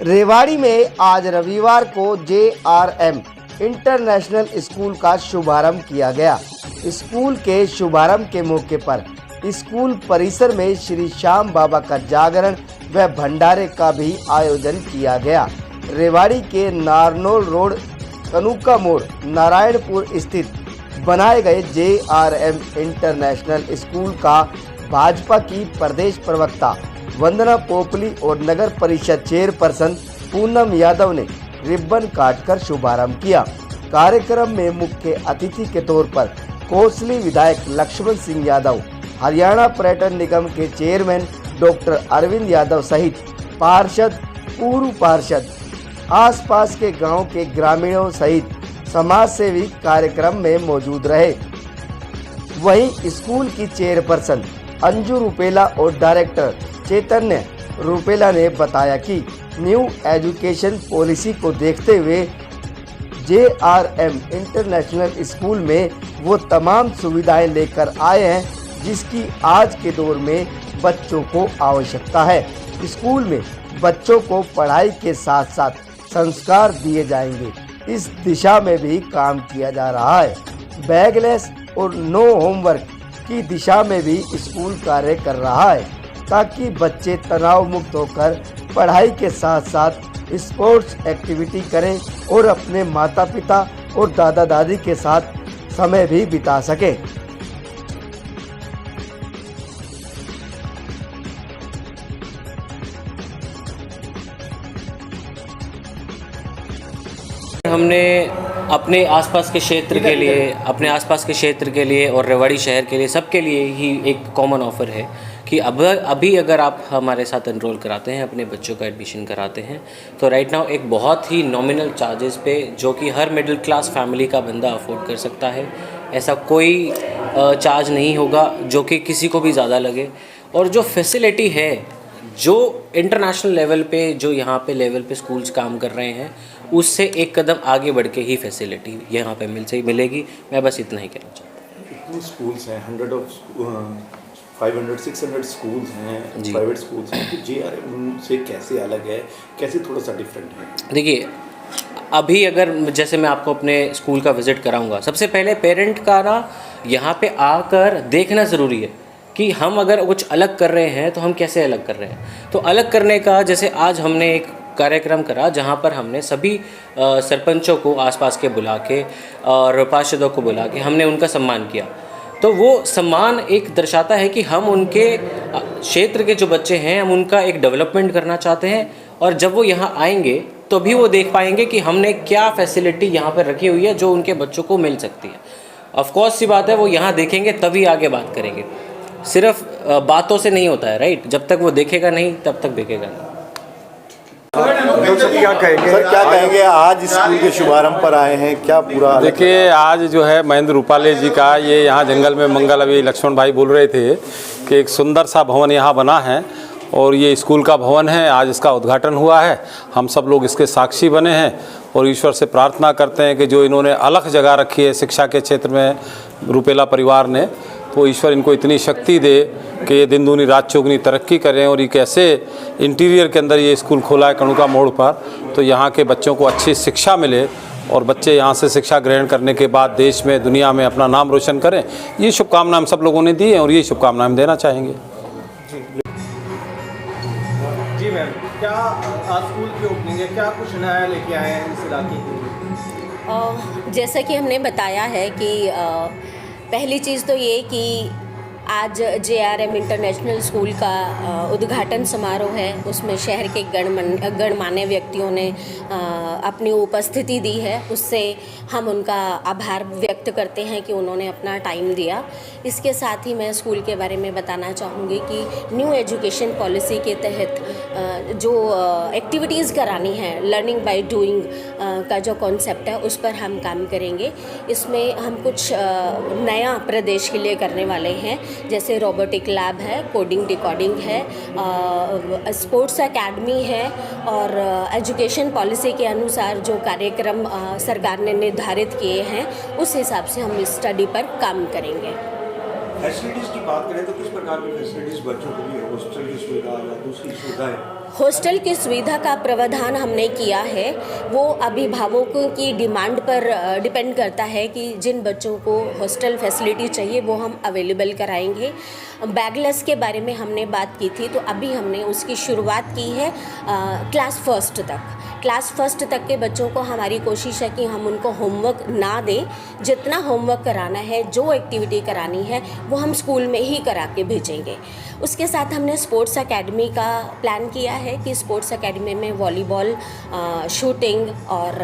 रेवाड़ी में आज रविवार को JRM इंटरनेशनल स्कूल का शुभारंभ किया गया। स्कूल के शुभारंभ के मौके पर स्कूल परिसर में श्री श्याम बाबा का जागरण व भंडारे का भी आयोजन किया गया। रेवाड़ी के नारनौल रोड कनुका मोड़ नारायणपुर स्थित बनाए गए JRM इंटरनेशनल स्कूल का भाजपा की प्रदेश प्रवक्ता वंदना पोपली और नगर परिषद चेयरपर्सन पूनम यादव ने रिबन काटकर शुभारंभ किया। कार्यक्रम में मुख्य अतिथि के तौर पर कोसली विधायक लक्ष्मण सिंह यादव, हरियाणा पर्यटन निगम के चेयरमैन डॉक्टर अरविंद यादव सहित पार्षद, पूर्व पार्षद, आसपास के गांव के ग्रामीणों सहित समाज सेवी कार्यक्रम में मौजूद रहे। वहीं स्कूल की चेयरपर्सन अंजू रुपेला और डायरेक्टर चैतन्य रुपेला ने बताया कि न्यू एजुकेशन पॉलिसी को देखते हुए JRM इंटरनेशनल स्कूल में वो तमाम सुविधाएं लेकर आए हैं जिसकी आज के दौर में बच्चों को आवश्यकता है। स्कूल में बच्चों को पढ़ाई के साथ साथ संस्कार दिए जाएंगे। इस दिशा में भी काम किया जा रहा है। बैगलेस और नो होमवर्क की दिशा में भी स्कूल कार्य कर रहा है ताकि बच्चे तनाव मुक्त होकर पढ़ाई के साथ साथ स्पोर्ट्स एक्टिविटी करें और अपने माता पिता और दादा दादी के साथ समय भी बिता सकें। हमने अपने आसपास के क्षेत्र के लिए और रेवाड़ी शहर के लिए सबके लिए ही एक कॉमन ऑफ़र है कि अभी अगर आप हमारे साथ एनरोल कराते हैं, अपने बच्चों का एडमिशन कराते हैं तो राइट नाउ एक बहुत ही नॉमिनल चार्जेस पे, जो कि हर मिडिल क्लास फैमिली का बंदा अफोर्ड कर सकता है, ऐसा कोई चार्ज नहीं होगा जो कि किसी को भी ज़्यादा लगे। और जो फैसिलिटी है, जो इंटरनेशनल लेवल पे, जो यहाँ पे लेवल पे स्कूल्स काम कर रहे हैं, उससे एक कदम आगे बढ़ के ही फैसिलिटी यहाँ पे मिलेगी। मैं बस इतना ही कहना चाहता हूँ। इतने स्कूल्स हैं, 500-600 स्कूल्स हैं, प्राइवेट स्कूल्स हैं, तो JRM से कैसे अलग है, कैसे थोड़ा सा डिफरेंट है? देखिए, अभी अगर जैसे मैं आपको अपने स्कूल का विज़िट कराऊंगा, सबसे पहले पेरेंट का ना यहाँ पे आकर देखना ज़रूरी है कि हम अगर कुछ अलग कर रहे हैं तो हम कैसे अलग कर रहे हैं। तो अलग करने का, जैसे आज हमने एक कार्यक्रम करा जहाँ पर हमने सभी सरपंचों को आसपास के बुला के और पार्षदों को बुला के हमने उनका सम्मान किया। तो वो सम्मान एक दर्शाता है कि हम उनके क्षेत्र के जो बच्चे हैं, हम उनका एक डेवलपमेंट करना चाहते हैं, और जब वो यहाँ आएंगे तो भी वो देख पाएंगे कि हमने क्या फैसिलिटी यहाँ पर रखी हुई है जो उनके बच्चों को मिल सकती है। ऑफ कोर्स सी बात है, वो यहाँ देखेंगे तभी आगे बात करेंगे। सिर्फ बातों से नहीं होता है, राइट? जब तक वो देखेगा नहीं तब तक देखेगा नहीं। क्या कहेंगे आज स्कूल के शुभारंभ पर आए हैं, क्या पूरा? देखिए, आज जो है महेंद्र रूपाले जी का ये यहाँ जंगल में मंगल, अभी लक्ष्मण भाई बोल रहे थे कि एक सुंदर सा भवन यहाँ बना है और ये स्कूल का भवन है। आज इसका उद्घाटन हुआ है, हम सब लोग इसके साक्षी बने हैं और ईश्वर से प्रार्थना करते हैं कि जो इन्होंने अलग जगह रखी है शिक्षा के क्षेत्र में रूपेला परिवार ने, तो ईश्वर इनको इतनी शक्ति दे कि ये दिन दूनी रात चौगुनी तरक्की करें। और एक ऐसे इंटीरियर के अंदर ये स्कूल खोला है कणुका मोड़ पर, तो यहाँ के बच्चों को अच्छी शिक्षा मिले और बच्चे यहाँ से शिक्षा ग्रहण करने के बाद देश में, दुनिया में अपना नाम रोशन करें। ये शुभकामनाएं हम सब लोगों ने दी हैं और ये शुभकामनाएं हम देना चाहेंगे। जी मैम, क्या आज स्कूल की ओपनिंग है, क्या कुछ नया लेके आए हैं इस इलाके के? जैसा कि हमने बताया है कि पहली चीज़ तो ये कि आज JRM इंटरनेशनल स्कूल का उद्घाटन समारोह है। उसमें शहर के गणमान्य व्यक्तियों ने अपनी उपस्थिति दी है, उससे हम उनका आभार व्यक्त करते हैं कि उन्होंने अपना टाइम दिया। इसके साथ ही मैं स्कूल के बारे में बताना चाहूँगी कि न्यू एजुकेशन पॉलिसी के तहत जो एक्टिविटीज़ करानी है, लर्निंग बाय डूइंग का जो कॉन्सेप्ट है, उस पर हम काम करेंगे। इसमें हम कुछ नया प्रदेश के लिए करने वाले हैं, जैसे रोबोटिक लैब है, कोडिंग डिकोडिंग है, स्पोर्ट्स एकेडमी है, और एजुकेशन पॉलिसी के अनुसार जो कार्यक्रम सरकार ने निर्धारित किए हैं उस हिसाब से हम इस स्टडी पर काम करेंगे। फैसिलिटीज़ की बात करें तो किस प्रकार की फैसिलिटीज़ बच्चों के लिए, हॉस्टल की सुविधा या दूसरी सुविधाएं? हॉस्टल की सुविधा का प्रावधान हमने किया है, वो अभिभावकों की डिमांड पर डिपेंड करता है कि जिन बच्चों को हॉस्टल फैसिलिटी चाहिए वो हम अवेलेबल कराएंगे। बैगलेस के बारे में हमने बात की थी, तो अभी हमने उसकी शुरुआत की है क्लास फर्स्ट तक। क्लास फर्स्ट तक के बच्चों को हमारी कोशिश है कि हम उनको होमवर्क ना दें, जितना होमवर्क कराना है, जो एक्टिविटी करानी है वो हम स्कूल में ही करा के भेजेंगे। उसके साथ हमने स्पोर्ट्स एकेडमी का प्लान किया है कि स्पोर्ट्स एकेडमी में वॉलीबॉल, शूटिंग और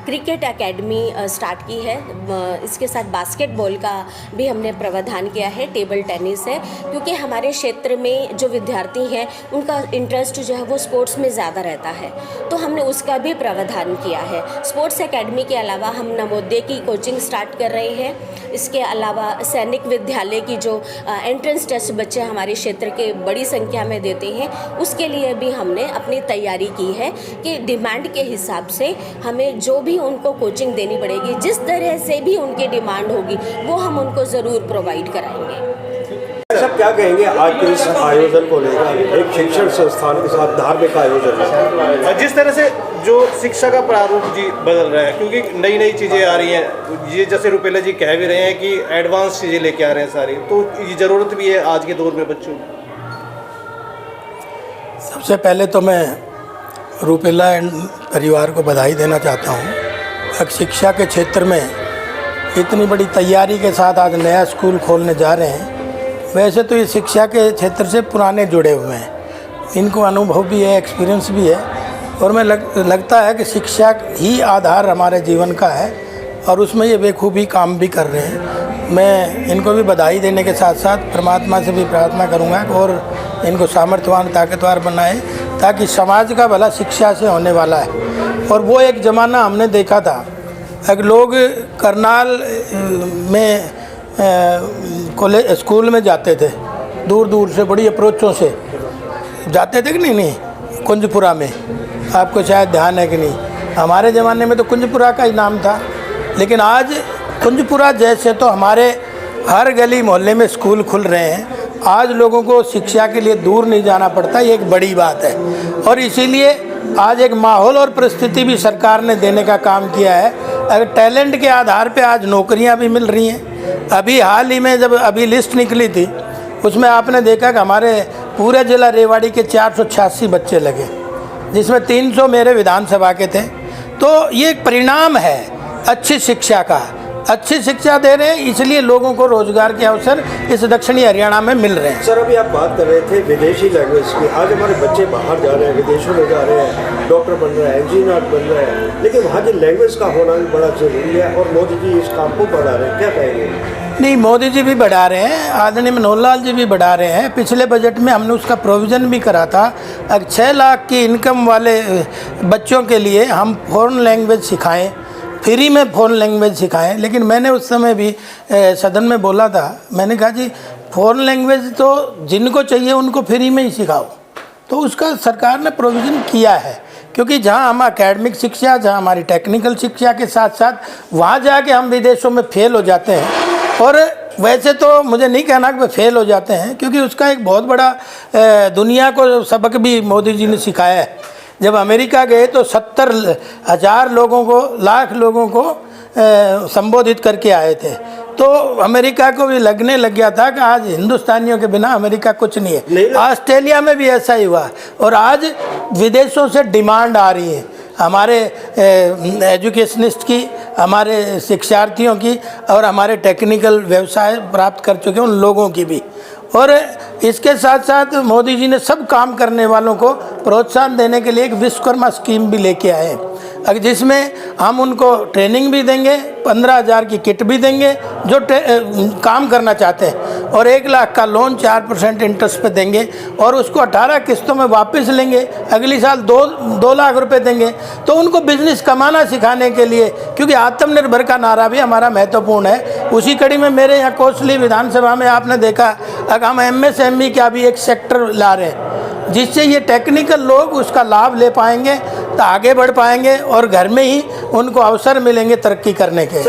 क्रिकेट एकेडमी स्टार्ट की है। इसके साथ बास्केटबॉल का भी हमने प्रावधान किया है, टेबल टेनिस है, क्योंकि हमारे क्षेत्र में जो विद्यार्थी हैं उनका इंटरेस्ट जो है वो स्पोर्ट्स में ज़्यादा रहता है, तो हमने उसका भी प्रावधान किया है। स्पोर्ट्स एकेडमी के अलावा हम नवोदय की कोचिंग स्टार्ट कर रहे हैं। इसके अलावा सैनिक विद्यालय की जो एंट्रेंस टेस्ट बच्चे हमारे क्षेत्र के बड़ी संख्या में देते हैं, उसके लिए भी हमने अपनी तैयारी की है कि डिमांड के हिसाब से हमें जो भी उनको कोचिंग देनी पड़ेगी, जिस तरह से भी उनकी डिमांड होगी वो हम उनको ज़रूर प्रोवाइड कराएंगे। सब क्या कहेंगे आज के इस आयोजन को लेकर? एक शिक्षण संस्थान के साथ धार्मिक आयोजन है। जिस तरह से जो शिक्षा का प्रारूप जी बदल रहा है, क्योंकि नई नई चीज़ें आ रही हैं, ये जैसे रुपेला जी कह भी रहे हैं कि एडवांस चीज़ें लेके आ रहे हैं सारी, तो ये ज़रूरत भी है आज के दौर में बच्चों की। सबसे पहले तो मैं रुपेला एंड परिवार को बधाई देना चाहता हूँ। एक शिक्षा के क्षेत्र में इतनी बड़ी तैयारी के साथ आज नया स्कूल खोलने जा रहे हैं। वैसे तो ये शिक्षा के क्षेत्र से पुराने जुड़े हुए हैं, इनको अनुभव भी है, एक्सपीरियंस भी है, और मैं लगता है कि शिक्षा ही आधार हमारे जीवन का है और उसमें ये बेखूबी काम भी कर रहे हैं। मैं इनको भी बधाई देने के साथ साथ परमात्मा से भी प्रार्थना करूंगा और इनको सामर्थ्यवान, ताकतवर बनाए, ताकि समाज का भला शिक्षा से होने वाला है। और वो एक ज़माना हमने देखा था, एक लोग करनाल में कॉलेज स्कूल में जाते थे, दूर दूर से बड़ी अप्रोचों से जाते थे कि नहीं, कुंजपुरा में, आपको शायद ध्यान है कि नहीं। हमारे ज़माने में तो कुंजपुरा का ही नाम था, लेकिन आज कुंजपुरा जैसे तो हमारे हर गली मोहल्ले में स्कूल खुल रहे हैं। आज लोगों को शिक्षा के लिए दूर नहीं जाना पड़ता, ये एक बड़ी बात है। और इसीलिए आज एक माहौल और परिस्थिति भी सरकार ने देने का काम किया है। अगर टैलेंट के आधार पे आज नौकरियां भी मिल रही हैं। अभी हाल ही में जब अभी लिस्ट निकली थी, उसमें आपने देखा कि हमारे पूरे जिला रेवाड़ी के 486 बच्चे लगे, जिसमें 300 मेरे विधानसभा के थे। तो ये एक परिणाम है अच्छी शिक्षा का। अच्छी शिक्षा दे रहे हैं, इसलिए लोगों को रोजगार के अवसर इस दक्षिणी हरियाणा में मिल रहे हैं। सर, अभी आप बात कर रहे थे विदेशी लैंग्वेज की। आज हमारे बच्चे बाहर जा रहे हैं, विदेशों में जा रहे हैं, डॉक्टर बन रहे हैं, इंजीनियर बन रहे हैं, लेकिन वहाँ की लैंग्वेज का होना भी बड़ा जरूरी है और मोदी जी इस काम को बढ़ा रहे हैं, क्या कहेंगे? नहीं, मोदी जी भी बढ़ा रहे हैं, आदरणीय मनोहर लाल जी भी बढ़ा रहे हैं। पिछले बजट में हमने उसका प्रोविज़न भी करा था। 6 लाख की इनकम वाले बच्चों के लिए हम फॉरेन लैंग्वेज सिखाएं, फ्री में फॉरेन लैंग्वेज सिखाएं। लेकिन मैंने उस समय भी सदन में बोला था, मैंने कहा जी फॉरेन लैंग्वेज तो जिनको चाहिए उनको फ्री में ही सिखाओ। तो उसका सरकार ने प्रोविज़न किया है, क्योंकि जहां हम एकेडमिक शिक्षा, जहां हमारी टेक्निकल शिक्षा के साथ साथ वहां जाके हम विदेशों में फेल हो जाते हैं। और वैसे तो मुझे नहीं कहना कि वे फेल हो जाते हैं, क्योंकि उसका एक बहुत बड़ा दुनिया को सबक भी मोदी जी ने सिखाया है। जब अमेरिका गए तो 70,000 लोगों को, लाख लोगों को संबोधित करके आए थे। तो अमेरिका को भी लगने लग गया था कि आज हिंदुस्तानियों के बिना अमेरिका कुछ नहीं है। ऑस्ट्रेलिया में भी ऐसा ही हुआ और आज विदेशों से डिमांड आ रही है हमारे एजुकेशनिस्ट की, हमारे शिक्षार्थियों की और हमारे टेक्निकल व्यवसाय प्राप्त कर चुके उन लोगों की भी। और इसके साथ साथ मोदी जी ने सब काम करने वालों को प्रोत्साहन देने के लिए एक विश्वकर्मा स्कीम भी लेके आए, जिसमें हम उनको ट्रेनिंग भी देंगे, 15,000 की किट भी देंगे जो काम करना चाहते हैं, और 1 लाख का लोन 4% इंटरेस्ट पे देंगे और उसको 18 किस्तों में वापस लेंगे। अगली साल 2 लाख रुपए देंगे। तो उनको बिजनेस कमाना सिखाने के लिए, क्योंकि आत्मनिर्भर का नारा भी हमारा महत्वपूर्ण है। उसी कड़ी में मेरे यहाँ कोसली विधानसभा में आपने देखा अगर हम MSME का भी एक सेक्टर ला रहे हैं, जिससे ये टेक्निकल लोग उसका लाभ ले पाएंगे तो आगे बढ़ पाएंगे और घर में ही उनको अवसर मिलेंगे तरक्की करने के।